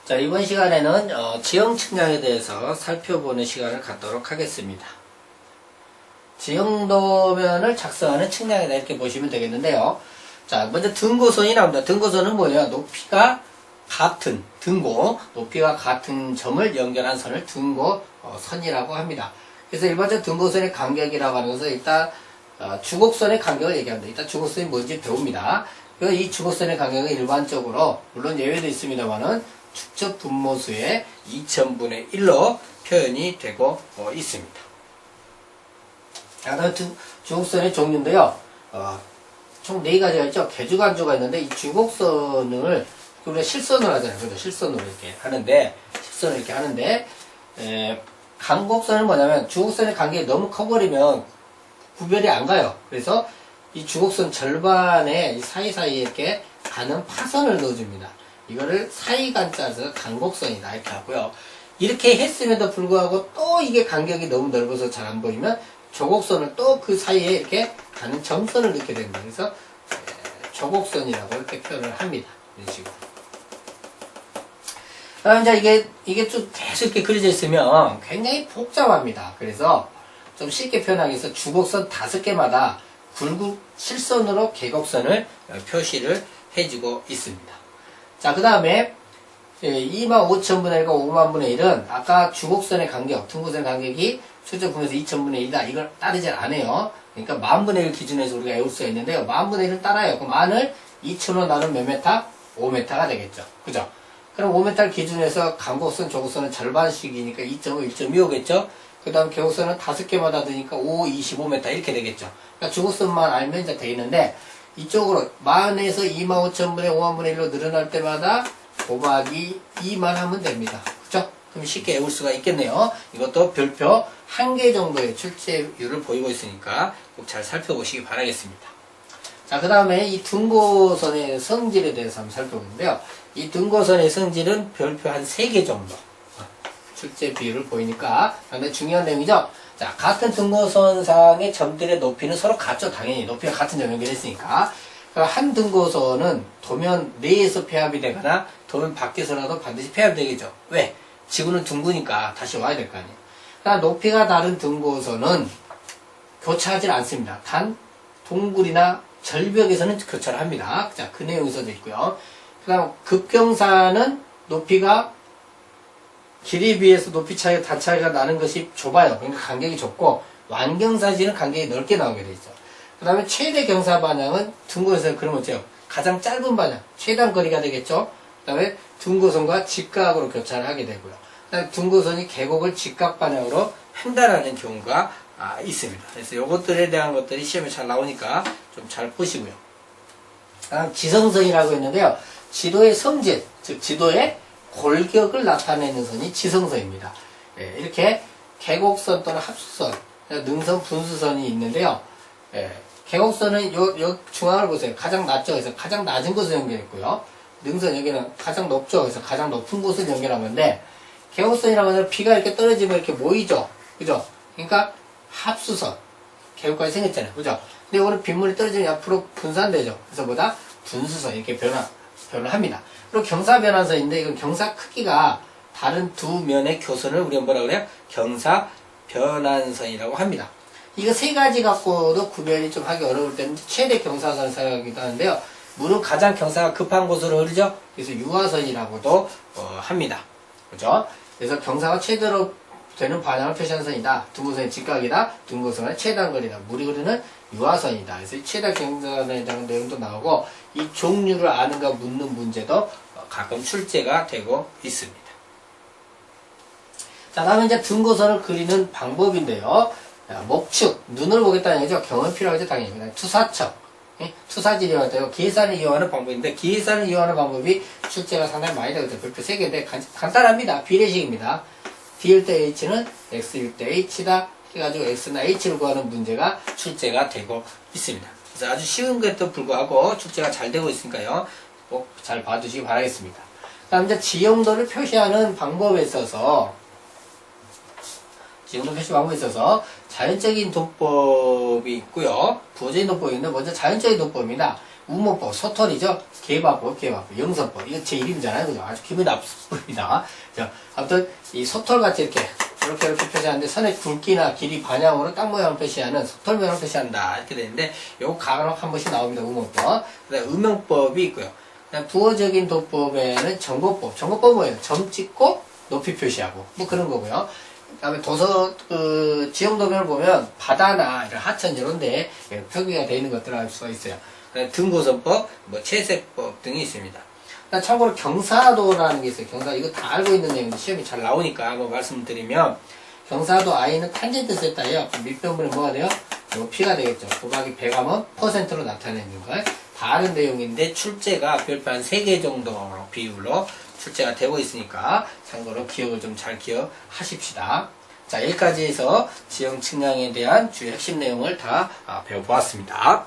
자, 이번 시간에는 지형 측량에 대해서 살펴보는 시간을 갖도록 하겠습니다. 지형도면을 작성하는 측량이다 이렇게 보시면 되겠는데요. 자, 먼저 등고선이 나옵니다. 등고선은 뭐예요? 높이가 같은 등고, 높이가 같은 점을 연결한 선을 등고선이라고 합니다. 그래서 일반적으로 등고선의 간격이라고 하는 것은 일단 주곡선의 간격을 얘기합니다. 일단 주곡선이 뭔지 배웁니다. 이 주곡선의 간격은 일반적으로 물론 예외도 있습니다만은 축적 분모수의 2000분의 1로 표현이 되고 있습니다. 다음 주곡선의 종류인데요. 총 4가지가 있죠. 개주간주가 있는데 이 주곡선을 우리가 실선으로 하잖아요. 그죠? 실선으로 이렇게 하는데 간곡선은 뭐냐면 주곡선의 간격이 너무 커버리면 구별이 안 가요. 그래서 이 주곡선 절반에 이 사이사이에 이렇게 가는 파선을 넣어줍니다. 이거를 사이간자에서 간곡선이다 이렇게 하고요. 이렇게 했음에도 불구하고 또 이게 간격이 너무 넓어서 잘 안 보이면 조곡선을 또 그 사이에 이렇게 가는 점선을 넣게 됩니다. 그래서 조곡선이라고 이렇게 표현을 합니다. 이런 식으로. 그다음 이제 이게 좀 계속 이렇게 그려져 있으면 굉장히 복잡합니다. 그래서 좀 쉽게 표현하기 위해서 주곡선 5개마다 굵은 실선으로 계곡선을 표시를 해주고 있습니다. 자, 그 다음에 25,000분의 1과 50,000분의 1은 아까 주곡선의 간격, 등고선의 간격이 수적분에서 2000분의 1이다. 이걸 따르지 않아요. 그러니까 10,000분의 1 기준에서 우리가 외울 수가 있는데요. 10,000분의 1은 따라요. 그럼 만을 2000로 나누면 몇 메타? 5m가 되겠죠. 그죠? 그럼 5m를 기준에서 간곡선, 조곡선은 절반씩이니까 2.5, 1.25겠죠? 그 다음 계곡선은 5개마다 드니까 5, 25m 이렇게 되겠죠. 그러니까 주곡선만 알면 이제 되겠는데, 이쪽으로 만에서 25,000분의 50,000분의 1로 늘어날 때마다 곱하기 2만 하면 됩니다. 그죠? 그럼 쉽게 외울 수가 있겠네요. 이것도 별표 1개 정도의 출제율을 보이고 있으니까 꼭 잘 살펴보시기 바라겠습니다. 자, 그 다음에 이 등고선의 성질에 대해서 한번 살펴보는데요. 이 등고선의 성질은 별표 한 3개 정도 출제 비율을 보이니까 상당히 중요한 내용이죠. 자, 같은 등고선상의 점들의 높이는 서로 같죠. 당연히 높이가 같은 점 연결했으니까. 한 등고선은 도면 내에서 폐합이 되거나 도면 밖에서라도 반드시 폐합이 되겠죠. 왜? 지구는 둥그니까 다시 와야 될 거 아니에요. 그러니까 높이가 다른 등고선은 교차하지 않습니다. 단 동굴이나 절벽에서는 교차를 합니다. 자, 그 내용이 써져 있고요. 그 다음 급경사는 높이가 길이에 비해서 높이 차이가 단 차이가 나는 것이 좁아요. 그러니까 간격이 좁고 완경사지는 간격이 넓게 나오게 되죠. 그 다음에 최대 경사 방향은 등고선에서 그러면 어때요? 가장 짧은 방향, 최단 거리가 되겠죠. 그 다음에 등고선과 직각으로 교차를 하게 되고요. 그 다음에 등고선이 계곡을 직각 방향으로 횡단하는 경우가 있습니다. 그래서 이것들에 대한 것들이 시험에 잘 나오니까 좀 잘 보시고요. 다음 지성선이라고 했는데요. 지도의 성질, 즉 지도의 골격을 나타내는 선이 지성선입니다. 예, 이렇게 계곡선 또는 합수선, 능선, 분수선이 있는데요. 예, 계곡선은 요 중앙을 보세요. 가장 낮죠. 그래서 가장 낮은 곳을 연결했고요. 능선 여기는 가장 높죠. 그래서 가장 높은 곳을 연결한 건데, 계곡선이라고 하면 비가 이렇게 떨어지면 이렇게 모이죠. 그죠? 그러니까 합수선. 계곡까지 생겼잖아요. 그죠? 근데 오늘 빗물이 떨어지면 앞으로 분산되죠. 그래서 뭐다? 분수선. 이렇게 변화합니다. 그리고 경사변환선인데, 이건 경사 크기가 다른 두 면의 교선을 우리가 뭐라 그래요? 경사변환선이라고 합니다. 이거 3가지 갖고도 구별이 좀 하기 어려울 때는 최대 경사선을 사용하기도 하는데요. 물은 가장 경사가 급한 곳으로 흐르죠? 그래서 유화선이라고도 합니다. 그죠? 그래서 경사가 최대로 되는 방향을 표시하는 선이다. 등고선의 직각이다. 등고선의 최단거리다. 물이 흐르는 유화선이다. 그래서 최단 경사선에 대한 내용도 나오고 이 종류를 아는가 묻는 문제도 가끔 출제가 되고 있습니다. 자, 다음에 이제 등고선을 그리는 방법인데요. 목축, 눈을 보겠다는 얘기죠. 경험이 필요하죠, 당연히. 투사척, 투사지리와 계산을 이용하는 방법인데, 계산을 이용하는 방법이 출제가 상당히 많이 되거든요. 별표 3개인데, 간단합니다. 비례식입니다. D일 때 H는 X일 때 H다 해가지고 X나 H를 구하는 문제가 출제가 되고 있습니다. 그래서 아주 쉬운 것에도 불구하고 출제가 잘 되고 있으니까요. 꼭 잘 봐두시기 바라겠습니다. 다음 이제 지형도를 표시하는 방법에 있어서 지형도 표시 방법이 있어서 자연적인 도법이 있고요. 부호적인 도법이 있는데 먼저 자연적인 도법입니다. 우모법, 소털이죠. 개바법, 영선법. 이거 제 이름이잖아요. 그죠? 아주 기분이 나쁩니다. 아무튼 이 소털같이 이렇게 표시하는데 선의 굵기나 길이 반향으로 땅 모양을 표시하는 소털 모양을 표시한다. 이렇게 되는데 요거 가끔 한 번씩 나옵니다. 우모법. 그다음에 음영법이 있고요. 그다음 부호적인 도법에는 정보법. 정보법은 뭐예요? 점 찍고 높이 표시하고 뭐 그런 거고요. 그다음에 지형도면을 보면 바다나 이런 하천 이런데 표기가 되어 있는 것들을 알 수가 있어요. 등고선법, 채색법 등이 있습니다. 참고로 경사도라는 게 있어요. 경사 이거 다 알고 있는 내용인데 시험이 잘 나오니까 한번 말씀드리면 경사도 i는 탄젠트 세타예요. 밑변분이 뭐가 돼요? 높이가 되겠죠. 곱하기 100하면 퍼센트로 나타내는 걸. 다 아는 내용인데 출제가 별표 한 3개 정도 비율로 출제가 되고 있으니까 참고로 기억을 좀 잘 기억하십시다. 자, 여기까지 해서 지형 측량에 대한 주요 핵심 내용을 다 배워보았습니다.